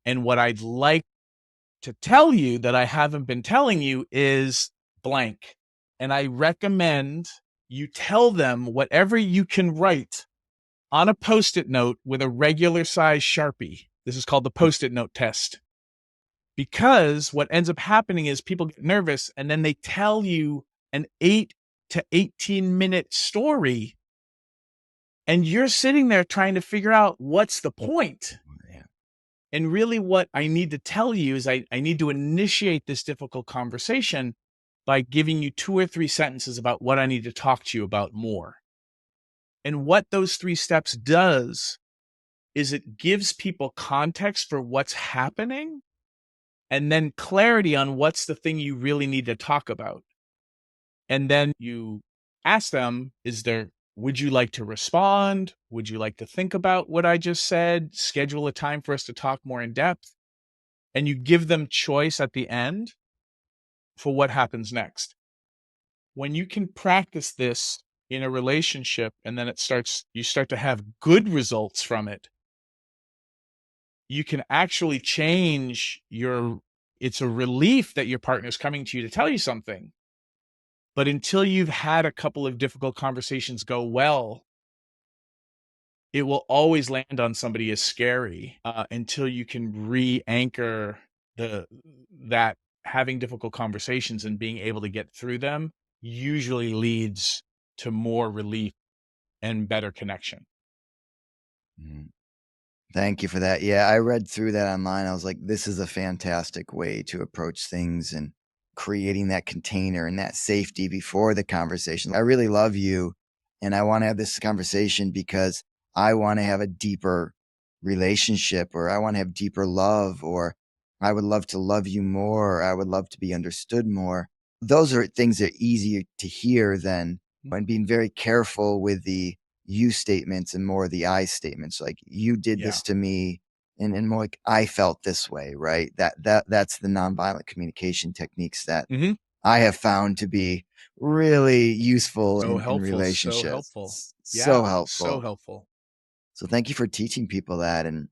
And what I'd like to tell you that I haven't been telling you is blank. And I recommend you tell them whatever you can write on a Post-it note with a regular size Sharpie. This is called the Post-it note test. Because what ends up happening is people get nervous and then they tell you an 8 to 18-minute story, and you're sitting there trying to figure out what's the point. Yeah. And really what I need to tell you is I need to initiate this difficult conversation by giving you 2 or 3 sentences about what I need to talk to you about more. And what those 3 steps does is it gives people context for what's happening and then clarity on what's the thing you really need to talk about. And then you ask them, would you like to respond? Would you like to think about what I just said? Schedule a time for us to talk more in depth. And you give them choice at the end for what happens next. When you can practice this in a relationship and then you start to have good results from it, you can actually change it's a relief that your partner's coming to you to tell you something. But until you've had a couple of difficult conversations go well, it will always land on somebody as scary until you can re-anchor that having difficult conversations and being able to get through them usually leads to more relief and better connection. Mm. Thank you for that. Yeah, I read through that online. I was like, this is a fantastic way to approach things and creating that container and that safety before the conversation. I really love you and I want to have this conversation because I want to have a deeper relationship, or I want to have deeper love, or I would love to love you more, or I would love to be understood more. Those are things that are easier to hear than and being very careful with the you statements and more of the I statements. Like, you did Yeah. this to me, and more like, I felt this way, right? That's the nonviolent communication techniques that Mm-hmm. I have found to be really useful So in helpful. So helpful. relationships. So Yeah. So helpful. helpful. So thank you for teaching people that. And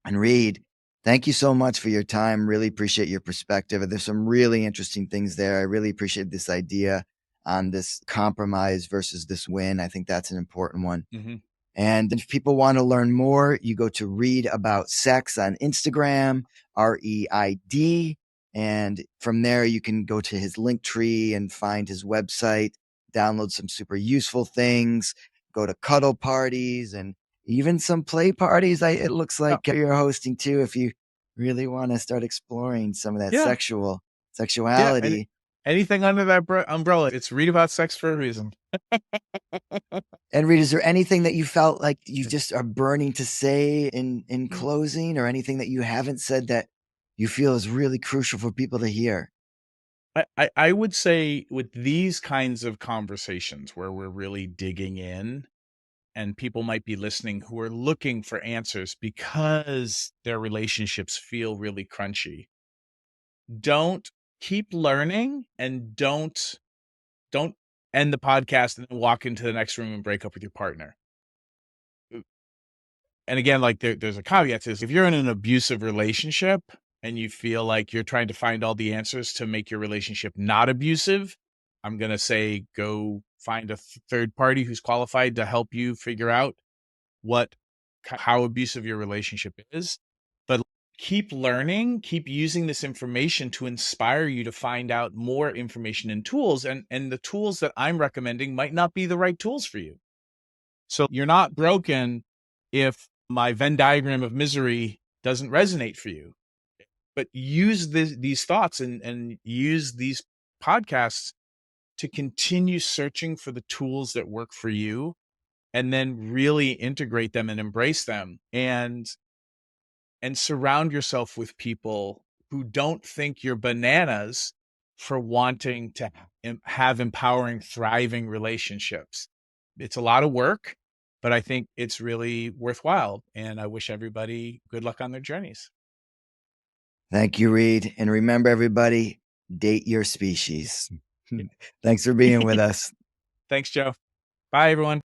Reid, thank you so much for your time. Really appreciate your perspective. There's some really interesting things there. I really appreciate this idea on this compromise versus this win. I think that's an important one. Mm-hmm. And if people want to learn more, you go to Reid About Sex on Instagram, REID. And from there, you can go to his link tree and find his website, download some super useful things, go to cuddle parties and even some play parties. It looks Yeah. like you're hosting too, if you really want to start exploring some of that Yeah. Yeah. And sexuality. anything under that umbrella, it's Read About Sex for a reason. And Reid, is there anything that you felt like you just are burning to say in closing, or anything that you haven't said that you feel is really crucial for people to hear? I would say with these kinds of conversations where we're really digging in and people might be listening who are looking for answers because their relationships feel really crunchy, don't keep learning and don't end the podcast and then walk into the next room and break up with your partner. And again, like there's a caveat to this. If you're in an abusive relationship and you feel like you're trying to find all the answers to make your relationship not abusive, I'm going to say go find a third party who's qualified to help you figure out how abusive your relationship is. But keep learning, keep using this information to inspire you to find out more information and tools. And the tools that I'm recommending might not be the right tools for you. So you're not broken if my Venn diagram of misery doesn't resonate for you. But use these thoughts and use these podcasts to continue searching for the tools that work for you, and then really integrate them and embrace them, and surround yourself with people who don't think you're bananas for wanting to have empowering, thriving relationships. It's a lot of work, but I think it's really worthwhile. And I wish everybody good luck on their journeys. Thank you, Reid. And remember, everybody, date your species. Thanks for being with us. Thanks, Joe. Bye, everyone.